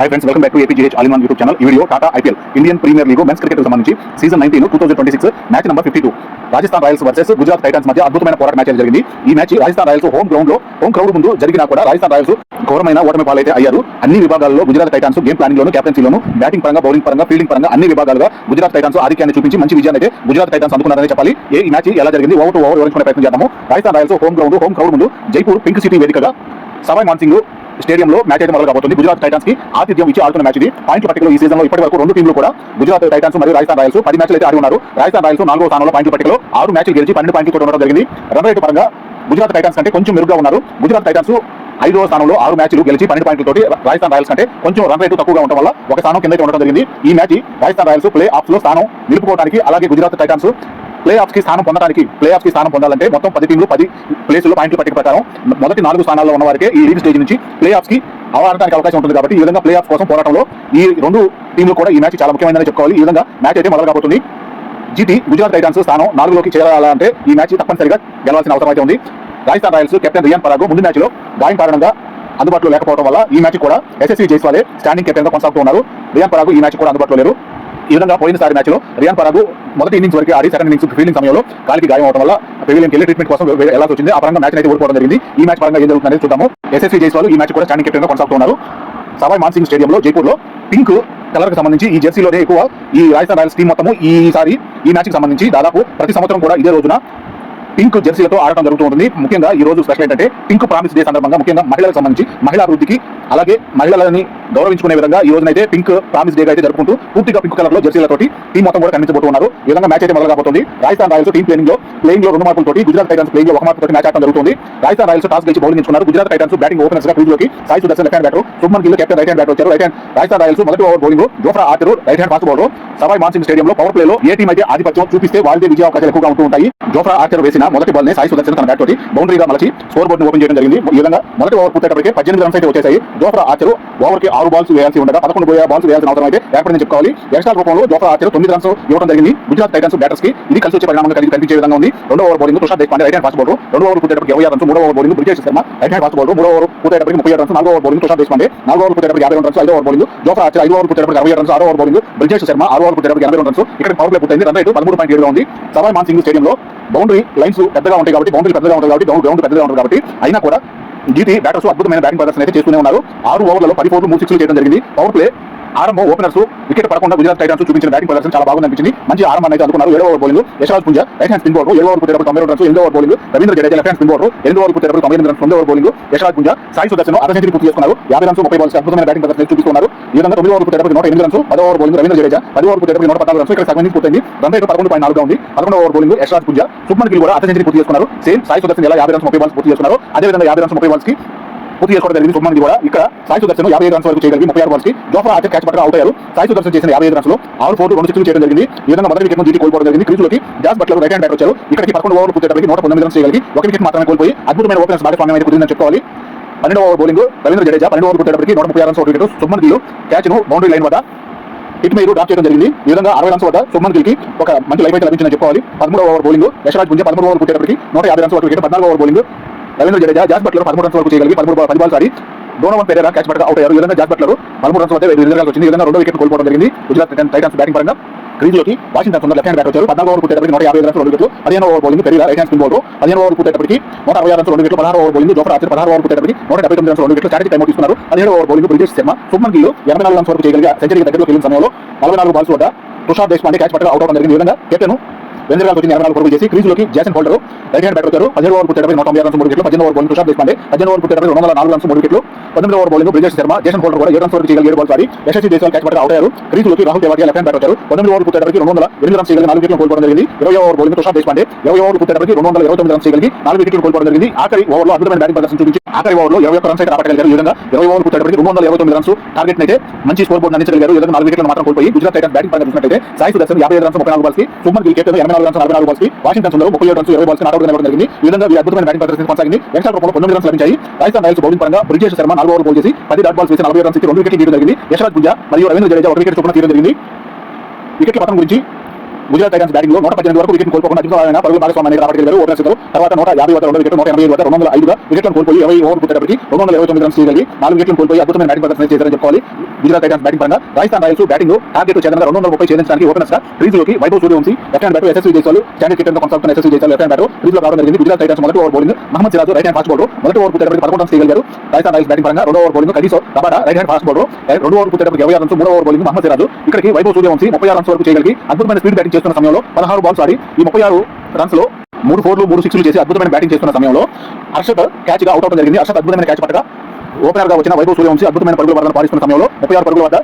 Hi friends, welcome back to APGH all in one YouTube channel. ఈ video Tata IPL Indian Premier League men's cricket కు సంబంధించి season 19 2026 match number 52 Rajasthan Royals versus Gujarat Titans మధ్య అద్భుతమైన పోరాట match జరిగింది। ఈ match Rajasthan Royals home ground లో home crowd ముందు జరిగినా కూడా రాజస్థాన్ రాయల్స్ ఘోరమైన ఓటమి పాలైతే అయ్యారు। అన్ని విభాగాల్లో గుజరాత్ టైటన్స్ గేమ్ ప్లానింగ్ లోను కెప్టెన్సీలోను బ్యాటింగ్ పరంగా బౌలింగ్ పరంగా ఫీల్డింగ్ పరంగా అన్ని విభాగాలుగా గుజరాత్ టైటన్స్ ఆధిక్యాన్ని చూపించి మంచి విజయాన్ని అయితే గుజరాత్ టైటన్స్ అందుకున్నారని చెప్పాలి। ఈ మ్యాచ్ ఎలా జరిగింది ఓవర్ టు ఓవర్ వివరించుకునే ప్రయత్నం చేద్దాము। Rajasthan Royals home ground home crowd ముందు జైపూర్ పింక్ సిటీ వేదికగా సవాయ్ మాన్సింగ్ స్టేడియంలో మ్యాచ్ అయితే మొదలు కాబోతుంది। గుజరాత్ టైటన్స్ కి ఆతిథ్యం ఇచ్చి ఆడుతున్న మ్యాచ్ ఇది। పాయింట్ల పట్టికలో ఈ సీజన్ లో ఇప్పటి వరకు రెండు టీంలు కూడా గుజరాత్ టైటన్స్ మరియు రాజస్థాన్ రాయల్స్ 10 మ్యాచ్లు అయితే ఆడి ఉన్నారు। రాజస్థాన్ రాయల్స్ 4వ స్థానంలో పాయింట్ల పట్టికలో 6 మ్యాచ్లు గెలిచి 12 పాయింట్లు కూడా ఉండడం జరిగింది। రన్ రేటు పరంగా గుజరాత్ టైటన్స్ కంటే కొంచెం మెరుగ్గా ఉన్నారు। గుజరాత్ టైటన్స్ 5వ స్థానంలో 6 మ్యాచ్లు గెలిచి 12 పాయింట్లతోటి రాజస్థాన్ రాయల్స్ కంటే కొంచెం రన్ రేటు తక్కువగా ఉండడం వల్ల ఒక స్థానం కింద ఉండడం జరిగింది। ఈ match Rajasthan Royals play offs లో స్థానం నిలుపుకోవడానికి, అలాగే గుజరాత్ టైటన్స్ ప్లే ఆఫ్స్ కి స్థానం పొందాలంటే మొత్తం 10 టీంలు 10 ప్లేసులు పాయింట్ల పట్టిక ప్రకారం మొదటి 4 స్థానాల్లో ఉన్న వారికి ఈ లీగ్ స్టేజ్ నుంచి ప్లే ఆఫ్స్ కి ఆడడానికి అవకాశం ఉంటుంది। కాబట్టి ఈ విధంగా ప్లే ఆఫ్స్ కోసం పోరాటంలో ఈ రెండు టీంలు కూడా ఈ మ్యాచ్ చాలా ముఖ్యమైనదని చెప్పుకోవాలి। ఈ విధంగా మ్యాచ్ అయితే మొదలు కాబోతుంది। జీటీ గుజరాత్ టైటన్స్ స్థానం 4లోకి చేరాలంటే ఈ మ్యాచ్ తప్పనిసరిగా గెలవాల్సిన అవసరం అయితే ఉంది। రాజస్థాన్ రాయల్స్ కెప్టెన్ రియాన్ పరాగ్ ముందు మ్యాచ్ లో గాయం కారణంగా అందుబాటులో లేకపోవడం వల్ల ఈ మ్యాచ్ కూడా యశస్వి జైస్వాలే స్టాండింగ్ కెప్టెన్ గా కొనసాగుతూ ఉన్నారు। రియాన్ పరాగ్ ఈ మ్యాచ్ కూడా అందుబాటులో లేరు। ఈ విధంగా పోయినసారి మ్యాచ్ లో రియాన్ పరాగ్ మొదటి ఇన్నింగ్స్ వరకు ఆడి సెకండ్ ఇన్నింగ్స్ ఫీల్డింగ్ సమయంలో కాలికి గాయం అవడం వల్ల పెవిలియన్కి వెళ్ళి ట్రీట్మెంట్ కోసం ఎలా వచ్చింది, ఆ పరంగా మ్యాచ్ అయితే ఓడిపోవడం జరిగింది। ఈ మ్యాచ్ పరంగా ఏం జరుగుతుందని చూద్దాము। యశస్వి జైస్వాల్ ఈ మ్యాచ్ కూడా స్టాండింగ్ కెప్టెన్ గా కొనసాగుతూ ఉన్నారు। సవాయ్ మాన్సింగ్ స్టేడియంలో జైపూర్ లో పింక్ కలర్ కి సంబంధించి ఈ జెర్సీలోనే ఎక్కువ ఈ రాజస్థాన్ రాయల్స్ టీం మొత్తము ఈసారి ఈ మ్యాచ్ కి సంబంధించి దాదాపు ప్రతి సంవత్సరం కూడా ఇదే రోజున పింక్ జెర్సీలతో ఆడటం జరుగుతూ ఉంటుంది। ముఖ్యంగా ఈ రోజు స్పెషల్ ఏంటంటే పింక్ ప్రామిస్ డే సందర్భంగా ముఖ్యంగా మహిళలకు సంబంధించి మహిళా అభివృద్ధికి అలాగే మహిళలని గౌరవించుకునే విధంగా ఈ రోజునైతే పింక్ ప్రామిస్ డే అయితే జరుపుకుంటూ పూర్తిగా పింక్ కలర్ లో జెర్సీలతోటి టీం మొత్తం కూడా కనిపించబోతున్నారు। ఈ విధంగా మ్యాచ్ అయితే మొదలు కాబోతుంది। రాజస్థాన్ రాయల్స్ టీం ప్లేయింగ్ లో 2 మార్కులతోటి గుజరాత్ టైటన్స్ ప్లేయింగ్ లో 1 మార్కుతోటి మ్యాచ్ ఆడటం జరుగుతుంది। రాజస్థాన్ రాయల్స్ టాస్ గెలిచి బౌలింగ్ ఎంచుకున్నారు। గుజరాత్ టైటన్స్ బ్యాటింగ్ ఓపెనర్స్ గా క్రీజ్ లోకి Sai Sudarshan left hand batter, Shubman Gill captain right hand batter వచ్చారు। రైట్ హ్యాండ్ రాజస్థాన్ రాయల్స్ మొదటి over bowling Jofra Archer right hand fast bowler Savoy Man Singh స్టేడియంలో పవర్ ప్లే లో ఏ టీం అయితే ఆధిపత్యం చూపిస్తే వాళ్ళదే విజయ అవకాశాలు ఎక్కువగా ఉంటూ ఉంటాయి। జోఫ్రా ఆర్చర్ వేసిన మొదటి బాల్ ని సాయి సుదర్శన్ తన బ్యాట్ తోటి బౌండరీగా మలచి స్కోర్ బోర్డ్ ను ఓపెన్ చేయడం జరిగింది। ఈ విధంగా మొదటి ఓవర్ పూర్తయ్యేటప్పటికే 18 రన్స్ అయితే వచ్చేసాయి। జోఫ్రా ఆర్చర్ ఓవర్ కి 6 బాల్స్ వేయాల్సి ఉండగా 11 బాల్స్ వేయాల్సిన అవసరం అయితే ఏర్పడిందని చెప్పుకోవాలి। ఎక్స్ట్రా రూపంలో జోఫ్రా ఆర్చర్ 9 రన్స్ ఇవ్వడం జరిగింది। గుజరాత్ టైటన్స్ బ్యాటర్స్ కి ఇది కలిసి వచ్చే పరిణామంగా కనిపించే విధంగా ఉంది। రెండో over bowling Tushar Deshpande right hand fast bowler 2వ ఓవర్ పూర్తయ్యేటప్పటికి 26 రన్స్, 3వ over bowling Brijesh Sharma right hand fast bowler 3వ ఓవర్ పూర్తయ్యేటప్పటికి 37 రన్స్, 4వ ఓవర్ బౌలింగ్ తుషార్ దేశపాండే 4వ ఓవర్ పూర్తయ్యేటప్పటికి 52 రన్స్, 5వ ఓవర్ బౌలింగ్ జోఫ్రా ఆర్చర్ 5వ ఓవర్ పూర్తయ్యేటప్పటికి 67 రన్స్, 6వ ఓవర్ బౌలింగ్ బ్రిజేష్ శర్మ 6వ ఓవర్ పూర్తయ్యేటప్పటికి 82 రన్స్। ఇక్కడ పవర్ ప్లే పూర్తయింది। రన్ రేటు 13.7 గా ఉంది। సవాయ్ మాన్సింగ్ స్టేడియంలో బౌండరీ లైన్స్ పెద్దగా ఉంటాయి కాబట్టి గ్రౌండ్ పెద్దగా ఉంటుంది కాబట్టి అయినా కూడా జీటీ బ్యాటర్స్ అద్భుతమైన బ్యాటింగ్ ప్రదర్శన అయితే చేస్తూనే ఉన్నారు। 6 ఓవర్లలో 10 4 3 6 చేయడం జరిగింది। పవర్ ప్లే ఆరంభం ఓపెనర్స్ వికెట్ పడకుండా గుజరాత్ టైటన్స్ చూపించిన బ్యాటింగ్ ప్రదర్శన చాలా బాగుంది అనిపించింది। మంచి ఆరంభాన్ని అయితే అందుకున్నారు। 7వ over bowling Yashraj Punja right hand spin bowler 7వ ఓవర్ పూర్తయ్యేటప్పటికి 92 రన్స్, 8వ over bowling Ravindra Jadeja left hand spin bowler 8వ ఓవర్ పూర్తయ్యేటప్పటికి 98 రన్స్, 9వ ఓవర్ బౌలింగ్ యశ్రాజ్ పుంజా సాయి సుదర్శన్ అర్ధ సెంచరీ పూర్తి చేసుకున్నారు। 50 రన్స్ 30 బాల్స్ అద్భుతమైన బ్యాటింగ్ ప్రదర్శన చూపిస్తున్నారు। ఈ విధంగా 9వ ఓవర్ పూర్తయ్యేటప్పటికి 108 రన్స్, 10వ ఓవర్ బౌలింగ్ రవీంద్ర జడేజా 10వ ఓవర్ పూర్తయ్యేటప్పటికి 114 రన్స్। ఇక్కడ సగం ఇన్నింగ్స్ పూర్తయింది। రన్ రేటు 11.4 గా ఉంది। 11వ ఓవర్ బౌలింగ్ యశ్రాజ్ పుంజా శుభ్మన్ గిల్ కూడా అర్ధ సెంచరీ పూర్తి చేసుకున్నారు। సేమ్ సాయి సుదర్శన్ ఎలా 50 రన్స్ 30 బాల్స్ పూర్తి చేసుకున్నారు అదే విధంగా 50 రన్స్ 30 బాల్స్ కి పూర్తి చేసుకోవడం జరిగింది। శుభ్మన్ గిల్ కూడా ఇక్కడ సాయి సుదర్శన్ 55 రన్స్ వరకు చేయగలిగి 36 బాల్స్ కి జోఫ్రా ఆర్చర్ క్యాచ్ పట్టగా అవుట్ అయ్యారు। సాయి సుదర్శన్ చేసిన 55 రన్స్ లో 6 4 2 6 చేయడం జరిగింది। ఈ విధంగా మొదటి వికెట్ జీటీ కోల్పోవడం జరిగింది। క్రీజ్ లోకి Jos Buttler right hand batter వచ్చారు। ఇక్కడికి 11 ఓవర్ పూర్తయ్యేటప్పటికి 119 రన్స్ చేయగలిగి ఒక వికెట్ మాత్రమే కోల్పోయి అద్భుతమైన ఓపెనర్స్ భాగస్వామ్యం అయితే కుదిరిందని చెప్పుకోవాలి। 12వ over bowling Ravindra Jadeja 12 over పూర్తయ్యేటప్పటికి 136 రన్స్ ఒక వికెట్, శుభ్మన్ గిల్ క్యాచ్ ను బౌండరీ లైన్ వద్ద హిట్ మీద డ్రాప్ చేయడం జరిగింది। ఈ విధంగా 60 రన్స్ వద్ద శుభ్మన్ గిల్ కి ఒక మంచి లైఫ్ అయితే లభించిందని చెప్పుకోవాలి। 13వ ఓవర్ బౌలింగ్ యశ్రాజ్ పుంజా 13వ ఓవర్ పూర్తయ్యేటప్పటికి 150 రన్స్ ఒక వికెట్, 14వ over bowling Ravindra Jadeja Jos Buttler 13 runs వరకు చేయగలిగి 10 బాల్స్ ఆడి డోనోవన్ పెరేరా క్యాచ్ పట్టగా అవుట్ అయ్యారు। ఈ విధంగా జాస్ బట్లర్ 13 రన్స్ వద్ద రిజల్ట్ వచ్చింది। ఈ విధంగా రెండో వికెట్ కోల్పోవడం జరిగింది గుజరాత్ టైటన్స్ బ్యాటింగ్ పరంగా। క్రీజ్ లోకి Washington Sundar left hand batter వచ్చారు। 14వ ఓవర్ పూర్తయ్యేటప్పటికి 150 రన్స్ 2 వికెట్లు, 15వ over bowling Ferreira right hand spin bowler 15వ ఓవర్ పూర్తయ్యేటప్పటికి 166 రన్స్ 2 వికెట్లు, 16వ ఓవర్ బౌలింగ్ జోఫ్రా ఆర్చర్ 16వ ఓవర్ పూర్తయ్యేటప్పటికి 179 రన్స్ 2 వికెట్లు స్ట్రాటజీ టైం అవుట్ తీసుకున్నారు। 17వ over bowling Brijesh Sharma Shubman Gill 84 runs వరకు చేయగలిగా సెంచరీ దగ్గరలోకి వెళ్ళిన సమయంలో 44 బాల్స్ వద్ద తుషార్ దేశపాండే క్యాచ్ పట్టగా అవుట్ అవడం జరిగింది। ఈ విధంగా కెప్టెన్ వెంద్రగాల్ తోటి 84 పరుగులు చేసి క్రీజ్ లోకి Jason Holder right hand batter వచ్చారు। 17వ ఓవర్ పూర్తయ్యేటప్పటికి 196 రన్స్ 3 వికెట్లు, 18వ ఓవర్ బౌలింగ్ తుషార్ దేశపాండే 18వ ఓవర్ పూర్తయ్యేటప్పటికి 204 రన్స్ 3 వికెట్లు, 19వ over bowling Brijesh Sharma Jason Holder కూడా 7 రన్స్ వరకు చేయగలిగి 7 బాల్స్ ఆడి యశస్వి జైస్వాల్ క్యాచ్ పట్టగా అవుట్ అయ్యారు। క్రీజ్ లోకి Rahul Tewatia left hand batter వచ్చారు। 19వ ఓవర్ పూర్తయ్యేటప్పటికి 208 రన్స్ చేయగలిగి 4 వికెట్లు కోల్పోవడం జరిగింది। 20వ ఓవర్ బౌలింగ్ తుషార్ దేశపాండే 20వ ఓవర్ పూర్తయ్యేటప్పటికి 229 రన్స్ చేయగలిగి 4 వికెట్లు కోల్పోవడం జరిగింది। ఆఖరి ఓవర్లో అద్భుతమైన బ్యాటింగ్ ప్రదర్శన చూపించి ఆఖరి ఓవర్లో 21 రన్స్ అయితే రాబట్టగలిగారు। ఈ విధంగా 20వ ఓవర్ పూర్తయ్యేటప్పటికి 229 రన్స్ టార్గెట్ అయితే మంచి స్కోర్ బోర్డు అందించగలిగారు। ఈ విధంగా 4 వికెట్లను మాత్రం కోల్పోయి గుజరాత్ టైటన్స్ బ్యాటింగ్ పరంగా చూసినట్లయితే సాయి సుదర్శన్ 55 రన్స్ 34 బాల్స్ కి, Shubman Gill captain 84 runs 44 balls కి, వాషింగ్టన్ సుందర్ 37 రన్స్ 20 బాల్స్ కి నాట్ అవుట్ ఇవ్వడం జరిగింది। ఈ విధంగా వీరి అద్భుతమైన బ్యాటింగ్ ప్రదర్శన కొనసాగింది। ఎక్స్ట్రా రూపంలో 9 రన్స్ లభించాయి। రాజస్థాన్ రాయల్స్ బౌలింగ్ పరంగా బ్రిజేష్ శర్మ 4 ఓవర్ బౌల్ చేసి 10 డాట్ బాల్స్ వేసి 47 రన్స్ ఇచ్చి 2 వికెట్లు తీయడం జరిగింది। యశ్రాజ్ పుంజా మరియు రవీంద్ర జడేజా 1 వికెట్ చొప్పున తీయడం జరిగింది। వికెట్ల పతనం గురించి గుజరాత్ టైటన్స్ బ్యాటింగ్ లో 118 వరకు వికెట్ కోల్పోకుండా అద్భుతమైన పరుగుల భాగస్వామ్యాన్ని రాబట్టగలిగారు ఓపెనర్స్ ఇద్దరు. తర్వాత 150 వద్ద 2 వికెట్, 180 వద్ద 205 వికెట్లను కోల్పోయి 20 ఓవర్ పూర్తయ్యేటప్పటికి 229 రన్స్ చేయగలిగి 4 వికెట్లను కోల్పోయి అద్భుతమైన బ్యాటింగ్ ప్రదర్శన చేశారని చెప్పుకోవాలి. గుజరాత్ టైటన్స్ బ్యాటింగ్ పరంగా రాజస్థాన్ రాయల్స్ బ్యాటింగ్ టార్గెట్ చేదనగా 230 ఛేదించడానికి ఓపెనర్స్ గా క్రీజులోకి Vaibhav Suryavanshi, left hand batter Yashasvi Jaiswal, standard cricket తో కొనసాగుతున్న Yashasvi Jaiswal left hand batter క్రీజులో రావడం జరిగింది. గుజరాత్ టైటన్స్ మొదటి over bowling Mohammed Siraj right hand fast bowler మొదటి ఓవర్ పూర్తయ్యేటప్పటికి 11 రన్స్ చేయగలిగారు. రాజస్థాన్ రాయల్స్ బ్యాటింగ్ పరంగా రెండో over bowling Kagiso Rabada right hand fast bowler 2 over పూర్తయ్యేటప్పటికి 26 రన్స్, మూడో ఓవర్ బౌలింగ్ మహమ్మద్ సిరాజ్ ఇక్కడికి వైభవ్ సూర్యవంశీ 36 రన్స్ వరకు చేయగలిగి అద్భుతమైన స్పీడ్ బ్యాటింగ్ చేస్తున్న సమయంలో 16 బాల్స్ ఆడి ఈ 36 రన్స్ లో 3 4లు 3 6లు చేసి అద్భుతమైన బ్యాటింగ్ చేస్తున్న సమయంలో హర్షత్ క్యాచ్ గా అవుట్ అవడం జరిగింది. హర్షత్ అద్భుతమైన క్యాచ్ పట్టగా ఓపెనర్ గా వచ్చిన వైభవ్ సూర్యవంశీ అద్భుతమైన పరుగుల వరదను పారిస్తున్న సమయంలో 36 పరుగుల వద్ద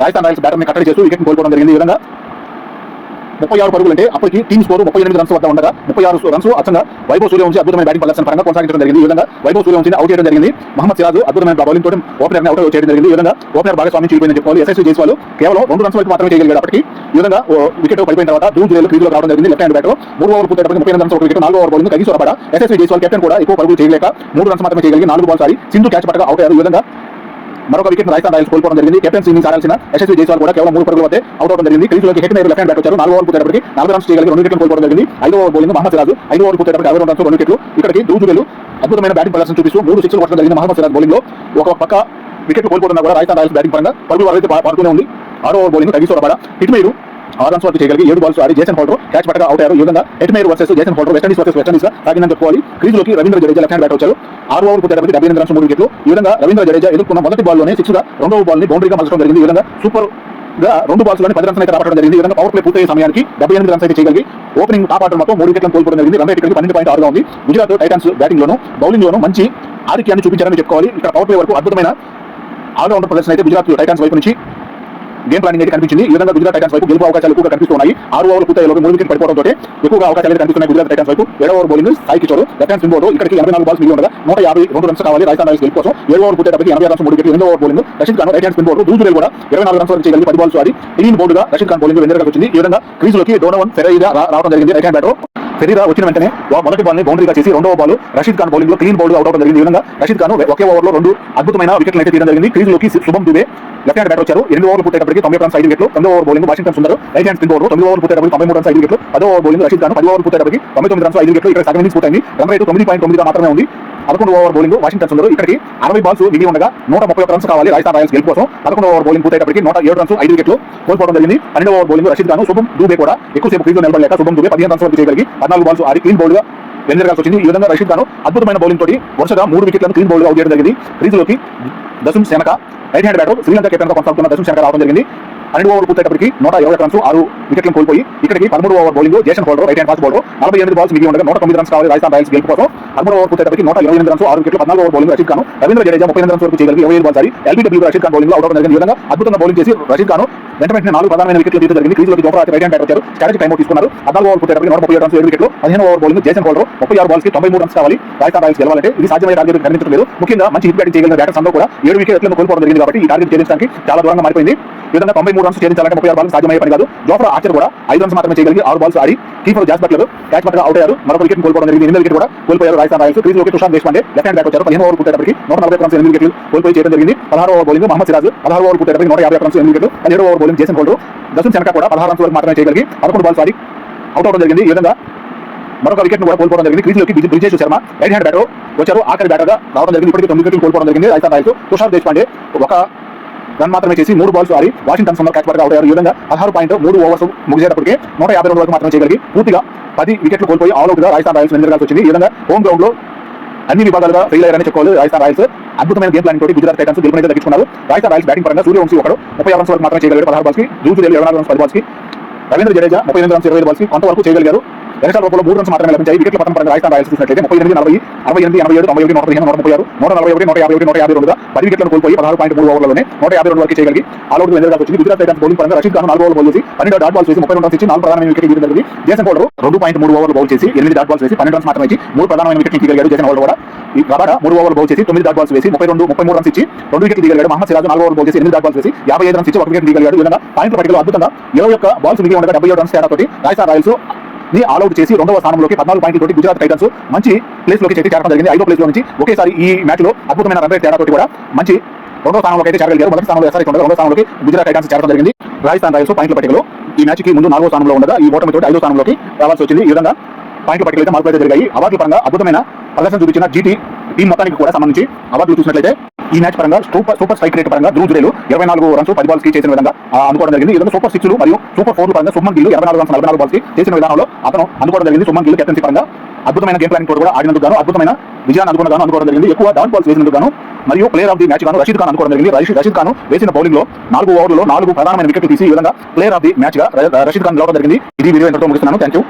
రాజస్థాన్ రాయల్స్ బ్యాటర్ ని కట్టడి చేస్తూ వికెట్ కోల్పోవడం జరిగింది. ఈ విధంగా 36 పరుగులు అంటే అప్పటికి టీమ్ స్కోర్ 38 రన్స్ వద్ద ఉండగా 36 రన్స్ అచ్చంగా వైభవ్ సూర్యవంశీ అద్భుతమైన బ్యాటింగ్ ప్రదర్శన పరంగా కొనసాగించడం జరిగింది. ఈ విధంగా వైభవ్ సూర్యవంశీని అవుట్ చేయడం జరిగింది. మహమ్మద్ సిరాజ్ అద్భుతమైన బౌలింగ్ తోటి ఓపెనర్ ని అవుట్ చేయడం జరిగింది. ఈ విధంగా ఓపెనర్ భాగస్వామ్యం చేయబోయిందని చెప్పుకోవాలి. ఎస్ఎస్వి జైస్వాల్ కేవలం 2 రన్స్ వరకు మాత్రమే చేయగలిగాడు. అప్పటికి ఈ విధంగా వికెట్ పడిపోయిన తర్వాత దూజులేలు క్రీజులో రావడం జరిగింది. లెఫ్ట్ హ్యాండ్ బ్యాటర్ 3 ఓవర్ పూర్తయ్యేటప్పటికి 38 రన్స్ ఒక wicket, 4 over bowling Kagiso Rabada Yashasvi Jaiswal captain కూడా ఎక్కువ పరుగులు చేయలేక 3 రన్స్ మాత్రమే చేయగలిగి 4 బాల్స్ ఆడి సింధు క్యాచ్ పట్టగా అవుట్ అయ్యారు. ఈ విధంగా మరొక వికెట్ రాజస్థాన్ రాయల్స్ కోల్పోవడం జరిగింది. కెప్టెన్ ఇన్నింగ్స్ ఆడాల్సిన ఎస్ఎస్వి జైస్వాల్ కూడా కేవలం 3 పరుగుల వద్ద అవుట్ అవడం జరిగింది. క్రీజులోకి Hetmyer left hand bat వచ్చారు. 4 ఓవర్ పూర్తయ్యేటప్పటికి 4 రన్స్ చేయగలిగి 2 వికెట్లు కోల్పోవడం జరిగింది. 5వ over bowling Mohammed Siraj 5 over పూర్తయ్యేటప్పటికి 62 రన్స్ 2 వికెట్లు. ఇక్కడికి దూజులేలు అద్భుతమైన బ్యాటింగ్ ప్రదర్శన చూపిస్తూ 3 సిక్స్లు కొట్టడం జరిగింది. మహమ్మద్ సిరాజ్ బౌలింగ్ లో ఒక పక్క వికెట్లు కోల్పోతున్నా కూడా రాజస్థాన్ రాయల్స్ బ్యాటింగ్ పరంగా పరుగుల వరకు పాడుతూనే ఉంది. 6వ over bowling Kagiso Rabada Hetmyer 6 runs వరకు చేయగలిగి 7 బాల్స్ ఆడి జేసన్ హోల్డర్ క్యాచ్ పట్టగా అవుట్ అయ్యారు. ఈ విధంగా Hetmyer versus Jason Holder West Indies versus West Indies గా సాగిందని చెప్పుకోవాలి. క్రీజులోకి Ravindra Jadeja left hand bat వచ్చారు. 6 ఓవర్ పూర్తయ్యేటప్పటికి 78 రన్స్ 3 వికెట్లు. ఈ విధంగా రవీంద్ర జడేజా ఎదుర్కొన్న మొదటి బాల్ లోనే 6 గా రెండవ బాల్ ని బౌండరీగా మలచడం జరిగింది. ఈ విధంగా సూపర్ గా 2 బాల్స్ లోనే 10 రన్స్ అయితే రావడం జరిగింది. ఈ విధంగా పవర్ ప్లే పూర్తయ్యే సమయానికి 78 రన్స్ అయితే చేయగలిగి ఓపెనింగ్ టాప్ ఆర్డర్ మొత్తం 3 వికెట్లను కోల్పోవడం జరిగింది. రన్ రేట్ 12.6 గా ఉంది. గుజరాత్ టైటన్స్ బ్యాటింగ్ లోను బౌలింగ్ లోను మంచి ఆధిక్యాన్ని చూపించారని చెప్పుకోవాలి. ఇక్కడ పవర్ ప్లే వరకు అద్భుతమైన ఆల్రౌండర్ ప్రదర్శన అయితే గుజరాత్ టైటన్స్ వైపు నుంచి గేమ్ ప్లానింగ్ అయితే కనిపించింది. ఈ విధంగా గుజరాత్ టైటన్స్ వైపు గెలుపు అవకాశాలు ఎక్కువగా కనిపిస్తున్నాయి. 6 ఓవర్లు పూర్తయ్యేలోపు 3 వికెట్ పడిపోవడంతో ఎక్కువగా అవకాశాలు కనిపిస్తున్నాయి గుజరాత్ టైటన్స్ వైపు. 7వ over bowling Sai Kishore left hand spin bowler ఇక్కడికి 84 బాల్స్ మిగిలి ఉండగా 152 రన్స్ కావాలి రాజస్థాన్ రాయల్స్ గెలుపు కోసం. 7వ ఓవర్ పూర్తయ్యేటప్పటికి 80 రన్స్ 3 వికెట్లు. 8వ over bowling Rashid Khan right hand spin bowler దూజులేలు కూడా 24 రన్స్ వరకు చేయగలిగి 10 బాల్స్ ఆడి క్లీన్ బౌల్డ్ గా రషీద్ ఖాన్ బౌలింగ్ వెన్నెరగా వచ్చింది. ఈ విధంగా క్రీజులోకి డోనోవన్ ఫెరైరా రావడం జరిగింది. రైట్ హ్యాండ్ బ్యాటర్ ఫెరీరా వచ్చిన వెంటనే మొదటి బాల్ ని బౌండరీగా చేసి 2వ బాల్ రషీద్ ఖాన్ బౌలింగ్ లో క్లీన్ బౌల్డ్ అవుట్ అవడం జరిగింది. ఈ విధంగా రషీద్ ఖాన్ ఒకే ఓవర్ లో 2 అద్భుతమైన వికెట్లు అయితే తీయడం జరిగింది. క్రీజులోకి శుభం దుబే లెఫ్ట్ హ్యాండ్ బ్యాట్ వచ్చారు. 8 ఓవర్లు పూర్తయ్యేటప్పటికి 90 రన్స్ 5 వికెట్లు. 9వ over bowling Washington Sundar right hand spin bowler 9 ఓవర్లు పూర్తయ్యేటప్పటికి 93 రన్స్ 5 వికెట్లు. 10వ ఓవర్ బౌలింగ్ రషీద్ ఖాన్ 10 ఓవర్లు పూర్తయ్యేటప్పటికి 99 రన్స్ 5 వికెట్లు. ఇక్కడ సగం ఇన్నింగ్స్ పూర్తయింది. రన్ రేట్ 9.9 గా మాత్రమే ఉంది. 11వ ఓవర్ బౌలింగ్ వాషింగ్టన్ సుందర్ ఇక్కడికి 60 బాల్స్ మిగిలి ఉండగా 131 రన్స్ కావాలి రాజస్థాన్ రాయల్స్ గెలుపు కోసం. 11వ ఓవర్ బౌలింగ్ పూర్తయ్యేటప్పటికి 107 రన్స్ 5 వికెట్లు కోల్పోవడం జరిగింది. 12వ ఓవర్ బౌలింగ్ రషీద్ ఖాన్ శుభం దుబే కూడా ఎక్కువసేపు క్రీజులో నిలబడలేక శుభం దుబే 15 రన్స్ వరకు చేయగలిగి 14 బాల్స్ ఆడి క్లీన్ బౌల్డ్ గా వెన్నెరగాల్సి వచ్చింది. ఈ విధంగా రషీద్ ఖాన్ అద్భుతమైన బౌలింగ్ తోటి వరుసగా 3 వికెట్లను క్లీన్ బౌల్డ్ గా అవుట్ చేయడం జరిగింది. క్రీజులోకి Dasun Shanaka right hand batter Sri Lanka captain గా కొనసాగుతున్న దశం సెనక రావడం జరిగింది. 12 ఓవర్ పూర్తయ్యేటప్పటికి 121 రన్స్ 6 వికెట్లను కోల్పోయి ఇక్కడికి 13వ over bowling Jason Holder right hand fast bowler 48 balls మిగిలి ఉండగా 109 రన్స్ కావాలి రాజస్థాన్ రాయల్స్ గెలుపు కోసం. 13వ ఓవర్ పూర్తయ్యేటప్పటికి 128 రన్స్ 6 వికెట్లు. 14వ over bowling Rashid Khan Ravindra Jadeja 38 runs వరకు చేయగలిగి 27 బాల్స్ ఆడి ఎల్బీడబ్ల్యూ రషీద్ ఖాన్ బౌలింగ్ లో అవుట్ అవడం జరిగింది. ఈ విధంగా అద్భుతంగా బౌలింగ్ చేసి రషీద్ ఖాన్ వెంటనే 4 ప్రధానమైన వికెట్లు తీయడం జరిగింది. క్రీజులోకి జోఫ్రా రైట్ హ్యాండ్ బ్యాట్ వచ్చారు. స్ట్రాటజీ టైం అవుట్ తీసుకున్నారు. 14వ ఓవర్ పూర్తయ్యేటప్పటికి 137 రన్స్ 7 వికెట్లు. 15వ over bowling Jason holder 36 balls కి 93 రన్స్ కావాలి రాజస్థాన్ రాయల్స్ గెలవాలంటే. ఇది సాధ్యమయ్యే టార్గెట్ కనిపించలేదు. ముఖ్యంగా మంచి హిట్ బ్యాటింగ్ చేయగలిగిన బ్యాటర్స్ అందరూ కూడా 7 వికెట్లను కోల్పోవడం జరిగింది. కాబట్టి ఈ టార్గెట్ ఛేదించడానికి చాలా దూరంగా మారిపోయింది. ఈ విధంగా 93 రన్స్ ఛేదించాలంటే 36 బాల్స్ సాధ్యమయ్యే పని కాదు. జోఫ్రా ఆర్చర్ కూడా 5 రన్స్ మాత్రమే చేయగలిగి 6 బాల్స్ ఆడి కీపర్ జాస్ బట్లర్ క్యాచ్ పట్టగా అవుట్ అయ్యారు. మరొక వికెట్ కోల్పోవడం జరిగింది. 8వ వికెట్ కూడా కోల్పోయారు రాజస్థాన్ రాయల్స్. క్రీజులోకి Tushar Deshpande left hand bat వచ్చారు. 15వ ఓవర్ పూర్తయ్యేటప్పటికి 140 రన్స్ 8 వికెట్లు కోల్పోయి చేయడం జరిగింది. 16వ ఓవర్ బౌలింగ్ మహమ్మద్ సిరాజ్ 16వ ఓవర్ పూర్తయ్యేటప్పటికి 150 రన్స్ 8 వికెట్లు. 17వ over bowling Jason Holder Dasun Shanaka కూడా 16 రన్స్ వరకు మాత్రమే చేయగలిగి 11 బాల్స్ ఆడి అవుట్ అవడం జరిగింది. ఈ విధంగా మరొక వికెట్ కూడా కోల్పోవడం జరిగింది. క్రీజులోకి Brijesh Sharma right hand batter వచ్చారు. ఆఖరి బ్యాటర్ గా రావడం జరిగింది. ఇప్పటికీ 9 వికెట్లు కోల్పోవడం జరిగింది రాజస్థాన్ రాయల్స్. తుషార్ దేశపాండే ఒక రన్ మాత్రమే చేసి 3 బాల్స్ ఆడి వాషింగ్టన్ సుందర్ క్యాచ్ పట్టగా అవుట్ అయ్యారు. ఈ విధంగా 16.3 ఓవర్స్ ముగిసేటప్పటికే 152 వరకు మాత్రమే చేయగలిగి పూర్తిగా 10 వికెట్లు కోల్పోయి ఆల్ అవుట్ గా రాజస్థాన్ రాయల్స్ వెనుదిరగాల్సి వచ్చింది. ఈ విధంగా హోమ్ గ్రౌండ్ లో అన్ని విభాగాలుగా ఫెయిల్ అయ్యారని చెప్పుకోవాలి రాజస్థాన్ రాయల్స్. అద్భుతమైన గేమ్ ప్లానింగ్ తోటి గుజరాత్ టైటన్స్ గెలుపునైతే దక్కించుకున్నారు. రాజస్థాన్ రాయల్స్ బ్యాటింగ్ పరంగా సూర్యవంశీ ఒకడు 36 రన్స్ వరకు మాత్రమే చేయగలిగారు 16 బాల్స్ కి. దూజులేలు 24 రన్స్ 10 బాల్స్ కి. రవీంద్ర జడేజా 38 రన్స్ 25 బాల్స్ కి కొంతవరకు చేయగలిగారు. ఎగస్ట్రా రూపంలో 3 రన్స్ మాత్రమే లభించాయి. వికెట్ల పట్టం పరంగా రాజస్థాన్ రాయల్స్ చూసినట్లయితే 38 40 68 87 91 115 136 141 151 152 గా 10 వికెట్లను కోల్పోయి 16.3 ఓవర్లలోనే 152 వరకు చేయగలిగి ఆల్ అవుట్ వెనుదిరగాల్సి వచ్చింది. గుజరాత్ టైటన్స్ బౌలింగ్ పరంగా రషీద్ ఖాన్ 4 ఓవర్లు బౌల్ చేసి 12 డాట్ బాల్స్ వేసి 32 రన్స్ ఇచ్చి 4 ప్రధానమైన వికెట్లు తీయడం జరిగింది. జేసన్ హోల్డర్ 2.3 ఓవర్లు బౌల్ చేసి 8 డాట్ బాల్స్ వేసి 12 రన్స్ మాత్రమే ఇచ్చి 3 ప్రధానమైన వికెట్లు తీయగలిగాడు. జేసన్ హోల్డర్ కూడా ఈ రబాడా 3 ఓవర్లు బౌల్ చేసి 9 డాట్ బాల్స్ వేసి 33 రన్స్ ఇచ్చి 2 వికెట్లు తీయగలిగాడు. మహమ్మద్ సిరాజ్ 4 ఓవర్లు బౌల్ చేసి 8 డాట్ బాల్స్ వేసి 55 రన్స్ ఇచ్చి 1 వికెట్ తీయగలిగాడు. ఈ విధంగా పాయింట్ల పట్టికలో అద్భుతంగా 21 బాల్స్ మిగిలి ఉండగా 77 రన్స్ తేడాతోటి రాజస్థాన్ రాయల్స్ ని ఆల్అౌట్ చేసి 2వ స్థానంలోకి 14 పాయింట్లతోటి గుజరాత్ టైటన్స్ మంచి ప్లేస్ లోకి చేరడం జరిగింది. 5వ ప్లేస్ లో నుంచి ఒకేసారి ఈ మ్యాచ్ లో అద్భుతమైన రన్ రేట్ తేడాతోటి కూడా మంచి 2వ స్థానంలోకి అయితే చేరగలిగారు. మొదటి స్థానంలో ఎస్ఆర్హెచ్ ఉండగా 2వ స్థానంలోకి గుజరాత్ టైటన్స్ చేరడం జరిగింది. రాజస్థాన్ రాయల్స్ పాయింట్ల పట్టికలో ఈ మ్యాచ్ కి ముందు 4వ స్థానంలో ఉండగా ఈ ఓటమితో 5వ స్థానంలోకి రావాల్సి వచ్చింది. ఈ విధంగా పాయింట్ల పట్టికలు అయితే మార్పులు అయితే జరిగాయి. అవార్డుల పరంగా అద్భుతమైన ప్రదర్శన చూపించిన జీటీ టీం మొత్తానికి కూడా సంబంధించి అవార్డులు చూసినట్లయితే ఈ మ్యాచ్ పరంగా సూపర్ స్ట్రైక్ రేట్ పరంగా ధ్రువ్ జురేలు 24 రన్స్ 10 బాల్స్ కి చేసిన విధంగా అందుకోవడం జరిగింది. ఈ విధంగా సూపర్ 6లు మరియు సూపర్ 4 పరంగా సుమన్ గిల్ 24 రన్స్ 44 బాల్స్ కి చేసిన విధానంలో అతను అందుకోవడం జరిగింది. సుమన్ గిల్ కెప్టెన్సీ పరంగా అద్భుతమైన గేమ్ ప్లానింగ్ కూడా ఆడినందుకు గాను అద్భుతమైన విజయాన్ని అందుకోవడం జరిగింది. ఎక్కువ డౌన్ బాల్స్ వేసినందుకు గాను మరియు ప్లేయర్ ఆఫ్ ది మ్యాచ్ గాను రషీద్ ఖాన్ అనుకోవడం జరిగింది. రషీద్ ఖాన్ వేసిన బౌలింగ్ లో 4 ఓవర్లలో 4 ప్రధానమైన వికెట్లు తీసి ఈ విధంగా ప్లేయర్ ఆఫ్ ది మ్యాచ్ గా రషీద్ ఖాన్ గెలవడం జరిగింది. ఇది వీడియో ఎంతో ముగిస్తున్నాను. థాంక్యూ.